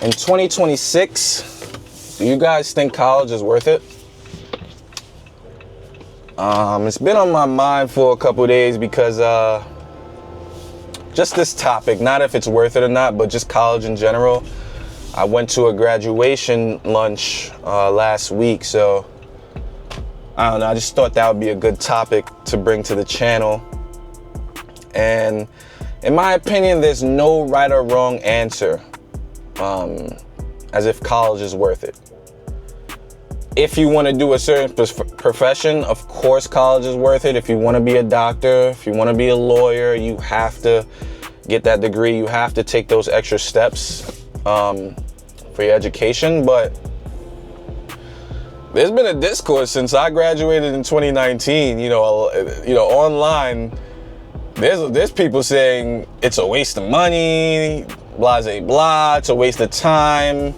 In 2026, do you guys think college is worth it? It's been on my mind for a couple days because just this topic, not if it's worth it or not, but just college in general. I went to a graduation lunch last week, so I don't know, I just thought that would be a good topic to bring to the channel. And in my opinion, there's no right or wrong answer as if college is worth it. If you want to do a certain profession, of course college is worth it. If you want to be a doctor, if you want to be a lawyer, you have to get that degree. You have to take those extra steps for your education. But there's been a discourse since I graduated in 2019, online. There's people saying it's a waste of money, blah, blah, blah, it's a waste of time.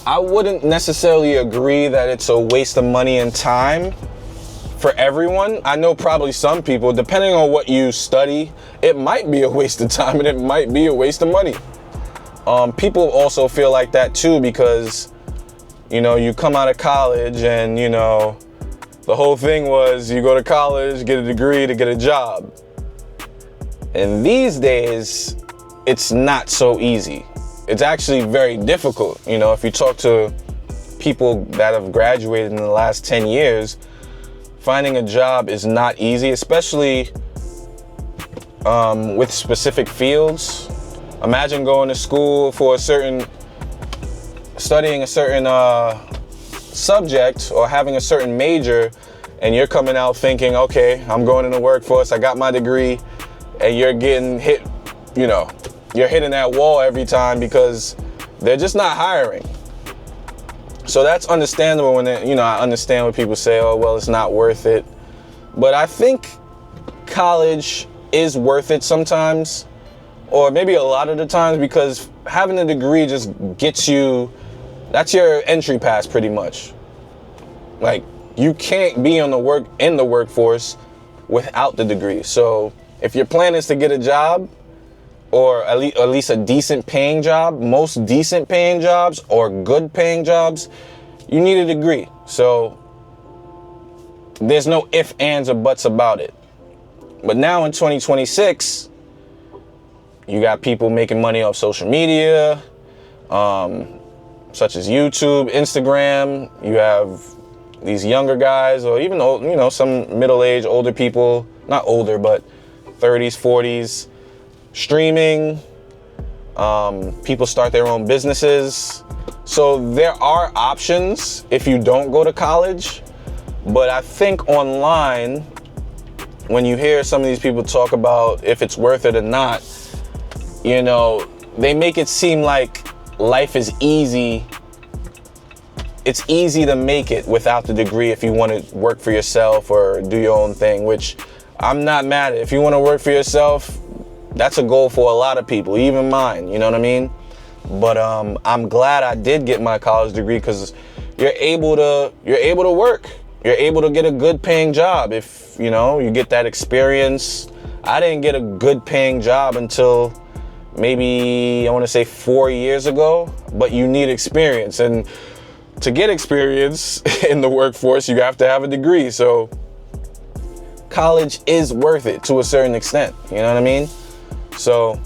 I wouldn't necessarily agree that it's a waste of money and time for everyone. I know probably some people, depending on what you study, it might be a waste of time and it might be a waste of money. People also feel like that too because, you come out of college and, the whole thing was you go to college, get a degree to get a job. And these days, it's not so easy. It's actually very difficult. If you talk to people that have graduated in the last 10 years, finding a job is not easy, especially with specific fields. Imagine going to school for studying a certain subject or having a certain major, and you're coming out thinking, okay, I'm going in the workforce, I got my degree, and you're getting hit, you're hitting that wall every time because they're just not hiring. So that's understandable when I understand when people say, oh, well, it's not worth it. But I think college is worth it sometimes, or maybe a lot of the times, because having a degree just gets you, that's your entry pass pretty much. Like, you can't be in the workforce without the degree. So if your plan is to get a job, or at least a decent paying job, most decent paying jobs or good paying jobs, you need a degree. So there's no ifs, ands, or buts about it. But now in 2026, you got people making money off social media, such as YouTube, Instagram. You have these younger guys, or even some middle-aged, older people, not older, but 30s, 40s, streaming. People start their own businesses. So there are options if you don't go to college. But I think online, when you hear some of these people talk about if it's worth it or not, they make it seem like life is easy. It's easy to make it without the degree if you want to work for yourself or do your own thing, which I'm not mad at. If you want to work for yourself, that's a goal for a lot of people, even mine, you know what I mean? But I'm glad I did get my college degree because you're able to work. You're able to get a good paying job if, you get that experience. I didn't get a good paying job until maybe, I want to say 4 years ago, but you need experience. And to get experience in the workforce, you have to have a degree. So college is worth it to a certain extent, you know what I mean? So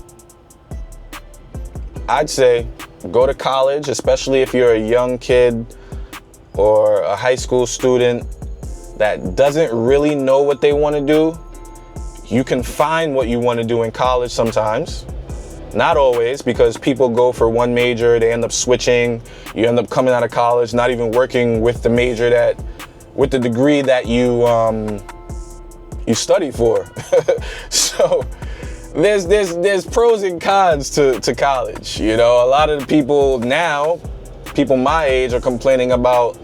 I'd say go to college, especially if you're a young kid or a high school student that doesn't really know what they want to do. You can find what you want to do in college sometimes. Not always, because people go for one major, they end up switching. You end up coming out of college, not even working with the major with the degree that you study for. So there's pros and cons to college. A lot of the people now, people my age, are complaining about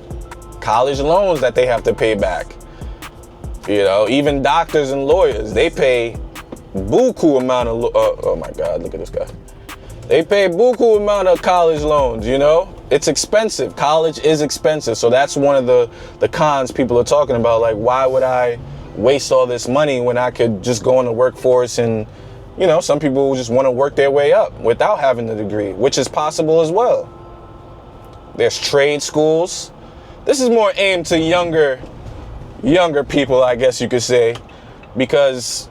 college loans that they have to pay back. Even doctors and lawyers, they pay buku amount of, oh my God, look at this guy. They pay buku amount of college loans, It's expensive. College is expensive. So that's one of the cons people are talking about. Like, why would I waste all this money when I could just go in the workforce and some people just want to work their way up without having a degree, which is possible as well. There's trade schools. This is more aimed to younger people, I guess you could say, because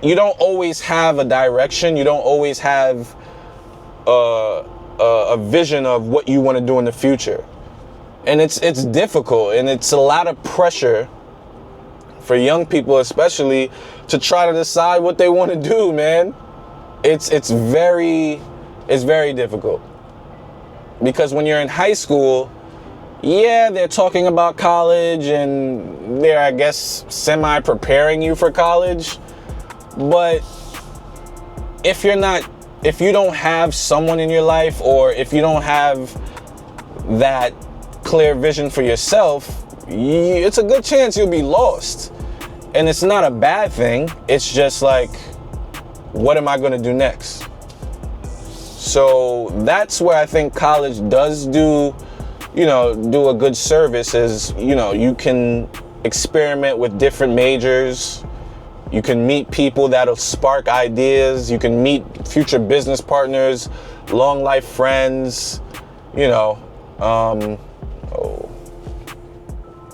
you don't always have a direction. You don't always have a vision of what you want to do in the future. And it's difficult, and it's a lot of pressure for young people, especially, to try to decide what they want to do, man. It's very difficult. Because when you're in high school, yeah, they're talking about college and they're, I guess, semi-preparing you for college. But if you don't have someone in your life, or if you don't have that clear vision for yourself, it's a good chance you'll be lost. And it's not a bad thing. It's just like, what am I going to do next? So that's where I think college does do a good service, is, you can experiment with different majors. You can meet people that'll spark ideas. You can meet future business partners, long life friends,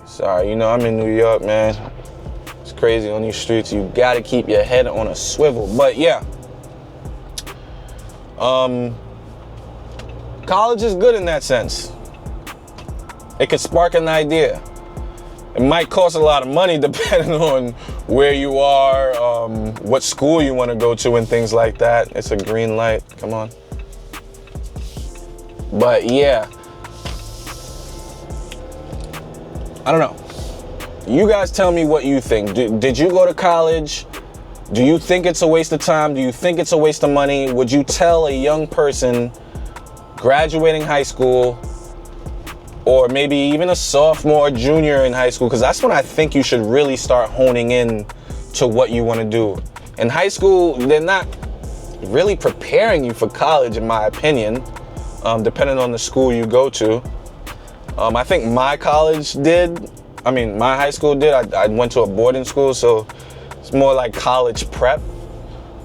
sorry, I'm in New York, man. It's crazy on these streets. You gotta keep your head on a swivel. But yeah, college is good in that sense. It could spark an idea. It might cost a lot of money depending on where you are, what school you want to go to and things like that. It's a green light, come on. But yeah, I don't know. You guys tell me what you think. Did you go to college? Do you think it's a waste of time? Do you think it's a waste of money? Would you tell a young person graduating high school, or maybe even a sophomore or junior in high school, because that's when I think you should really start honing in to what you want to do. In high school, they're not really preparing you for college, in my opinion, depending on the school you go to. I think my college did. My high school did. I went to a boarding school, so it's more like college prep.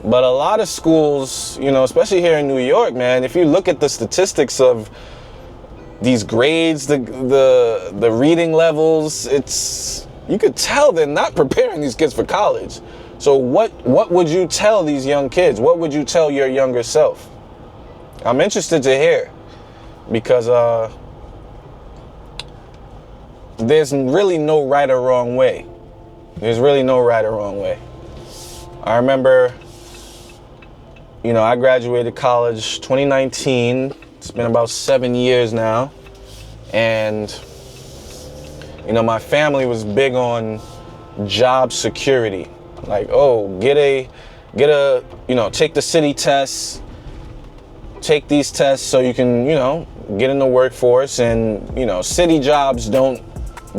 But a lot of schools, especially here in New York, man, if you look at the statistics of these grades, the reading levels, you could tell they're not preparing these kids for college. So what would you tell these young kids? What would you tell your younger self? I'm interested to hear, because there's really no right or wrong way. There's really no right or wrong way. I remember, I graduated college 2019. It's been about 7 years now. And, my family was big on job security. Like, take the city tests, take these tests so you can, get in the workforce. And, city jobs don't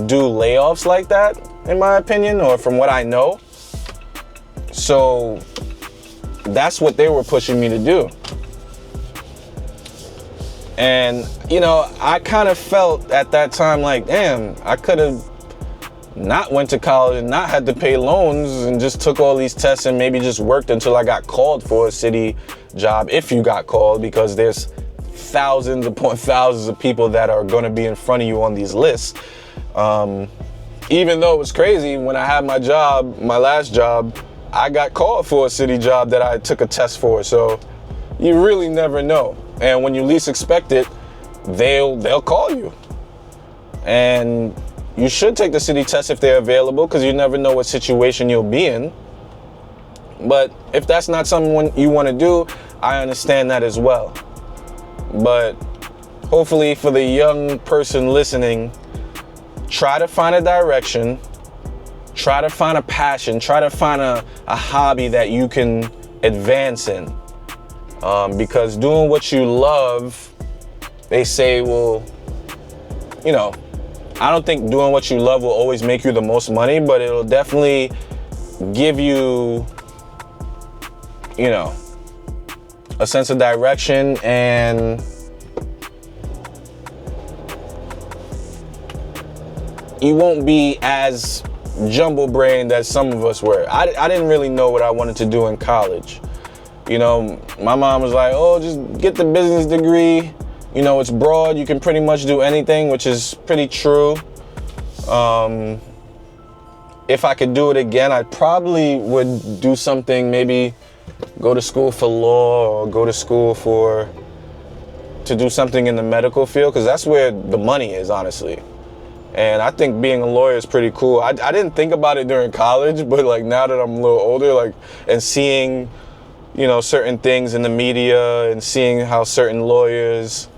do layoffs like that, in my opinion, or from what I know. So that's what they were pushing me to do. And, I kind of felt at that time like, damn, I could have not went to college and not had to pay loans and just took all these tests and maybe just worked until I got called for a city job, if you got called, because there's thousands upon thousands of people that are going to be in front of you on these lists. Even though it was crazy, when I had my last job, I got called for a city job that I took a test for. So you really never know. And when you least expect it, they'll call you. And you should take the city test if they're available, because you never know what situation you'll be in. But if that's not something you want to do, I understand that as well. But hopefully for the young person listening, try to find a direction, try to find a passion, try to find a hobby that you can advance in. Because doing what you love, they say, I don't think doing what you love will always make you the most money, but it'll definitely give you, a sense of direction, and you won't be as jumble brain that some of us were. I didn't really know what I wanted to do in college. You know, my mom was like, oh, just get the business degree. You know, it's broad. You can pretty much do anything, which is pretty true. If I could do it again, I probably would do something, maybe go to school for law or go to school to do something in the medical field, because that's where the money is, honestly. And I think being a lawyer is pretty cool. I didn't think about it during college, but like now that I'm a little older, like, and seeing, you know, certain things in the media and seeing how certain lawyers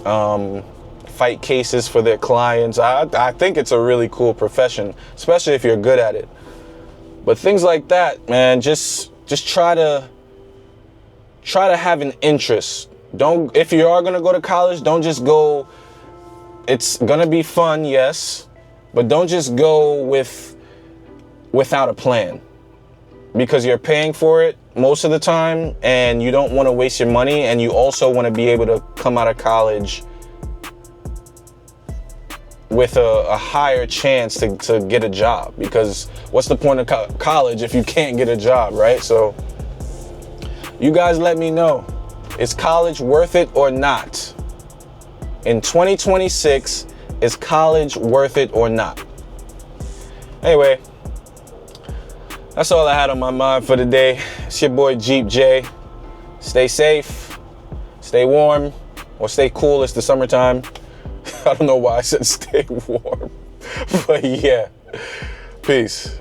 fight cases for their clients, I think it's a really cool profession, especially if you're good at it. But things like that, man, just try to have an interest. Don't, if you are gonna go to college, don't just go. It's gonna be fun, yes, but don't just go without a plan, because you're paying for it most of the time and you don't want to waste your money, and you also want to be able to come out of college with a higher chance to get a job, because what's the point of college if you can't get a job, right? So you guys let me know, is college worth it or not? In 2026, is college worth it or not? Anyway, that's all I had on my mind for the day. It's your boy Jeep J. Stay safe, stay warm, or stay cool. It's the summertime. I don't know why I said stay warm, but yeah, peace.